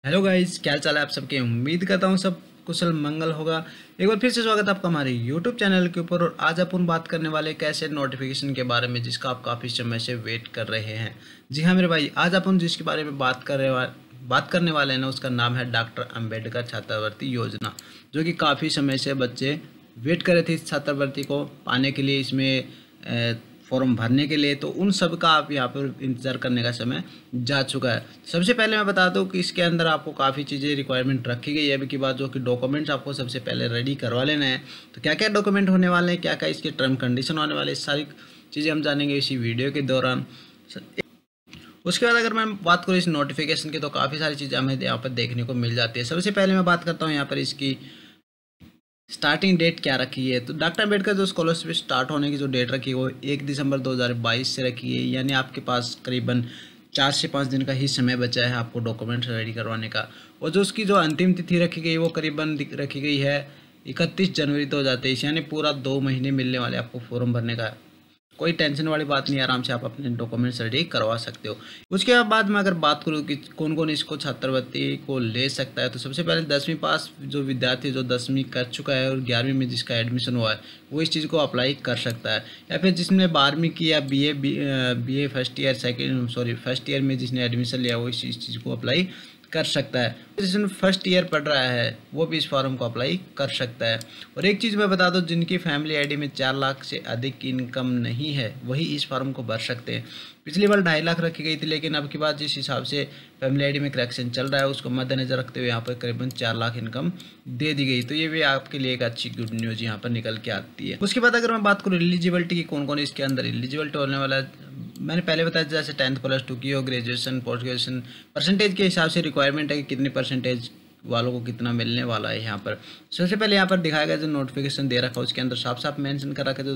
Hello guys, क्या चाल है आप सबके। उम्मीद करता हूँ सब कुशल मंगल होगा। एक बार फिर से स्वागत है आपका हमारे यूट्यूब चैनल के ऊपर। और आज अपन बात करने वाले कैसे नोटिफिकेशन के बारे में, जिसका आप काफ़ी समय से वेट कर रहे हैं। जी हाँ मेरे भाई, आज अपन जिसके बारे में बात करने वाले हैं ना, उसका नाम है डॉक्टर अंबेडकर छात्रवृत्ति योजना, जो कि काफ़ी समय से बच्चे वेट कर रहे थे इस छात्रवृत्ति को पाने के लिए, इसमें फॉर्म भरने के लिए। तो उन सब का आप यहाँ पर इंतज़ार करने का समय जा चुका है। सबसे पहले मैं बता दूँ कि इसके अंदर आपको काफ़ी चीज़ें रिक्वायरमेंट रखी गई है। अभी की बात जो कि डॉक्यूमेंट्स आपको सबसे पहले रेडी करवा लेना है। तो क्या क्या डॉक्यूमेंट होने वाले हैं, क्या क्या इसके टर्म कंडीशन होने वाले, सारी चीज़ें हम जानेंगे इसी वीडियो के दौरान। उसके बाद अगर मैं बात करूँ इस नोटिफिकेशन की, तो काफ़ी सारी चीज़ें हमें यहाँ पर देखने को मिल जाती है। सबसे पहले मैं बात करता हूँ यहाँ पर इसकी स्टार्टिंग डेट क्या रखी है। तो डॉक्टर अम्बेडकर जो स्कॉलरशिप स्टार्ट होने की जो डेट रखी है वो 1 दिसंबर 2022 से रखी है। यानी आपके पास करीबन 4 से 5 दिन का ही समय बचा है आपको डॉक्यूमेंट्स रेडी करवाने का। और जो उसकी जो अंतिम तिथि रखी गई वो करीबन रखी गई है 31 जनवरी 2023। यानी पूरा 2 महीने मिलने वाले आपको फॉर्म भरने का। कोई टेंशन वाली बात नहीं, आराम से आप अपने डॉक्यूमेंट्स रेडी करवा सकते हो। उसके बाद मैं अगर बात करूँ कि कौन कौन इसको छात्रवृत्ति को ले सकता है, तो सबसे पहले 10वीं पास जो विद्यार्थी जो 10वीं कर चुका है और 11वीं में जिसका एडमिशन हुआ है वो इस चीज़ को अप्लाई कर सकता है। या फिर जिसने 12वीं की या बी ए फर्स्ट ईयर में जिसने एडमिशन लिया वो इस चीज़ को अप्लाई कर सकता है। जिसने फर्स्ट ईयर पढ़ रहा है वो भी इस फॉर्म को अप्लाई कर सकता है। और एक चीज़ मैं बता दूं, जिनकी फैमिली आईडी में 4 लाख से अधिक की इनकम नहीं है वही इस फॉर्म को भर सकते हैं। पिछली बार 2.5 लाख रखी गई थी, लेकिन अब की बात जिस हिसाब से फैमिली आईडी में करेक्शन चल रहा है उसको मद्देनजर रखते हुए यहाँ पर करीबन 4 लाख इनकम दे दी गई। तो ये भी आपके लिए एक अच्छी गुड न्यूज़ यहाँ पर निकल के आती है। उसके बाद अगर मैं बात करूँ एलिजिबिलिटी की, कौन कौन इसके अंदर एलिजिबिलिटी होने वाला है, मैंने पहले बताया जैसे 10th +2 की हो, ग्रेजुएशन, पोस्ट ग्रेजुएशन, परसेंटेज के हिसाब से रिक्वायरमेंट है कि कितनी परसेंटेज वालों को कितना मिलने वाला है। यहाँ पर सबसे पहले यहाँ पर दिखाया गया जो नोटिफिकेशन दे रखा है उसके अंदर साफ साफ मेंशन कर रखा है जो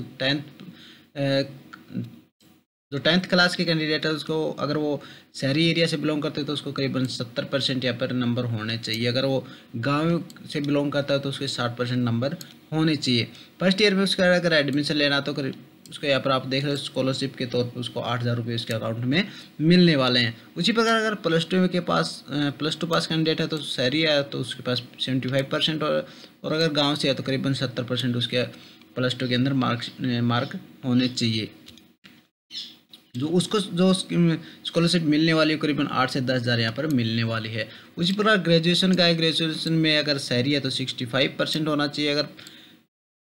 10th क्लास के कैंडिडेट है उसको, अगर वो शहरी एरिया से बिलोंग करते हैं तो उसको करीबन 70% यहाँ पर नंबर होने चाहिए। अगर वो गांव से बिलोंग करता है तो उसके 60% नंबर होने चाहिए। फर्स्ट ईयर में उसका अगर एडमिशन लेना तो उसको यहाँ पर आप देख रहे हो स्कॉलरशिप के तौर पर उसको 8,000 रुपये उसके अकाउंट में मिलने वाले हैं। उसी प्रकार अगर +2 के पास +2 पास कैंडिडेट है तो शहरी है तो उसके पास 75%, और अगर गांव से है तो करीबन 70% उसके +2 के अंदर मार्क होने चाहिए। जो स्कॉलरशिप मिलने वाली है करीबन 8 से 10,000 यहाँ पर मिलने वाली है। उसी प्रकार ग्रेजुएशन का है, ग्रेजुएशन में अगर शहरी है तो 65% होना चाहिए, अगर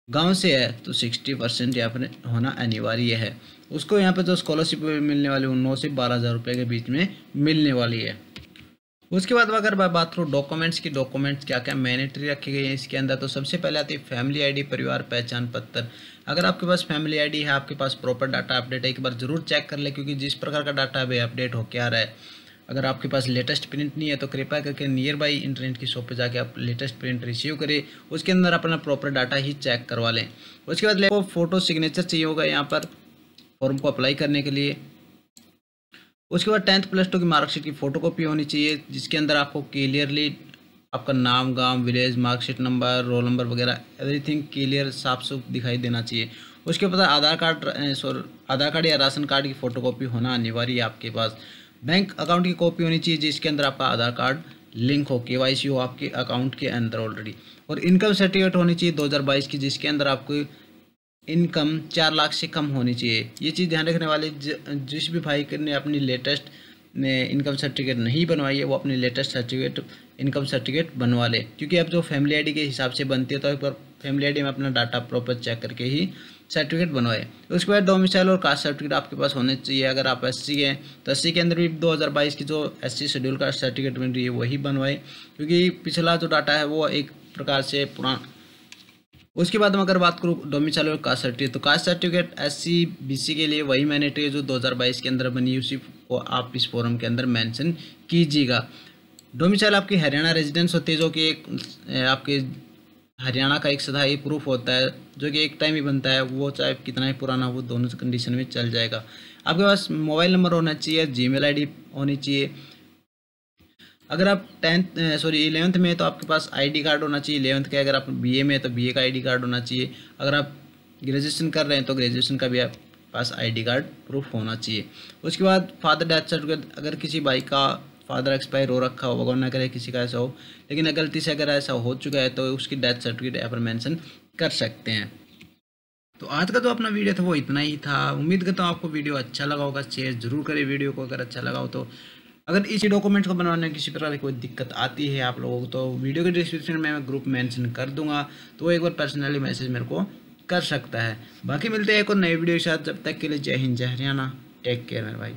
गांव से है तो 60% यहाँ पर होना अनिवार्य है। उसको यहाँ पर जो स्कॉलरशिप मिलने वाली है 9 से 12,000 रुपये के बीच में मिलने वाली है। उसके बाद अगर मैं बात करूँ डॉक्यूमेंट्स की, डॉक्यूमेंट्स क्या क्या मैंडेटरी रखे गए हैं इसके अंदर, तो सबसे पहले आती है फैमिली आईडी, परिवार पहचान पत्र। अगर आपके पास फैमिली आईडी है, आपके पास प्रॉपर डाटा अपडेट है, एक बार जरूर चेक कर ले, क्योंकि जिस प्रकार का डाटा अभी अपडेट होकर आ रहा है, अगर आपके पास लेटेस्ट प्रिंट नहीं है तो कृपया करके नियर बाई इंटरनेट की शॉप पे जाके आप लेटेस्ट प्रिंट रिसीव करें, उसके अंदर अपना प्रॉपर डाटा ही चेक करवा लें। उसके बाद आपको फोटो सिग्नेचर चाहिए होगा यहाँ पर फॉर्म को अप्लाई करने के लिए। उसके बाद 10th +2 की मार्कशीट की फ़ोटोकॉपी होनी चाहिए, जिसके अंदर आपको क्लियरली आपका नाम, गांव, village, marksheet number, roll number वगैरह एवरीथिंग क्लियर साफ साफ दिखाई देना चाहिए। उसके बाद आधार कार्ड या राशन कार्ड की फ़ोटोकॉपी होना अनिवार्य है आपके पास। बैंक अकाउंट की कॉपी होनी चाहिए जिसके अंदर आपका आधार कार्ड लिंक हो, KYC हो आपके अकाउंट के अंदर ऑलरेडी। और इनकम सर्टिफिकेट होनी चाहिए 2022 की, जिसके अंदर आपको इनकम 4 लाख से कम होनी चाहिए। ये चीज़ ध्यान रखने वाले, जिस भी भाई ने अपनी लेटेस्ट इनकम सर्टिफिकेट नहीं बनवाई है वो अपनी लेटेस्ट इनकम सर्टिफिकेट बनवा ले, क्योंकि अब जो फैमिली आईडी के हिसाब से बनती है तो एक बार फैमिली आईडी में अपना डाटा प्रॉपर चेक करके ही सर्टिफिकेट बनवाए। उसके बाद डोमिसाइल और कास्ट सर्टिफिकेट आपके पास होने चाहिए। अगर आप SC हैं तो SC के अंदर भी 2022 की जो SC शेड्यूल कास्ट सर्टिफिकेट बन रही है वही बनवाए, क्योंकि पिछला जो डाटा है वो एक प्रकार से पुराना। उसके बाद मैं अगर बात करूँ डोमिसाइल और कास्ट सर्टिफिकेट, तो कास्ट सर्टिफिकेट SC BC के लिए वही मैंडेटरी है जो 2022 के अंदर बनी, उसी को आप इस फॉर्म के अंदर मेंशन कीजिएगा। डोमिसाइल आपकी हरियाणा रेजिडेंस होती है, जो कि एक आपके हरियाणा का एक स्थायी प्रूफ होता है, जो कि एक टाइम ही बनता है, वो चाहे कितना ही पुराना हो दोनों कंडीशन में चल जाएगा। आपके पास मोबाइल नंबर होना चाहिए, जीमेल आईडी होनी चाहिए। अगर आप 11th में तो आपके पास आईडी कार्ड होना चाहिए 11th का। अगर आप BA में तो BA का आईडी कार्ड होना चाहिए। अगर आप ग्रेजुएशन कर रहे हैं तो ग्रेजुएशन का भी आप पास आईडी कार्ड प्रूफ होना चाहिए। उसके बाद फादर डेथ सर्टिफिकेट, अगर किसी भाई का फादर एक्सपायर हो रखा हो, भगवान ना करे किसी का ऐसा हो, लेकिन गलती से अगर ऐसा हो चुका है तो उसकी डेथ सर्टिफिकेट यहाँ पर मेंशन कर सकते हैं। तो आज का जो अपना वीडियो था वो इतना ही था। उम्मीद करता हूँ आपको वीडियो अच्छा लगा होगा। शेयर जरूर करें वीडियो को अगर अच्छा लगा हो तो। अगर इसी डॉक्यूमेंट को बनवाने में किसी प्रकार की कोई दिक्कत आती है आप लोगों को तो वीडियो के डिस्क्रिप्शन में मैं ग्रुप मेंशन कर दूंगा, तो एक बार पर्सनली मैसेज मेरे को कर सकता है। बाकी मिलते हैं एक और नए वीडियो के साथ, जब तक के लिए जय हिंद जय हरियाणा, टेक केयर मेरे भाई।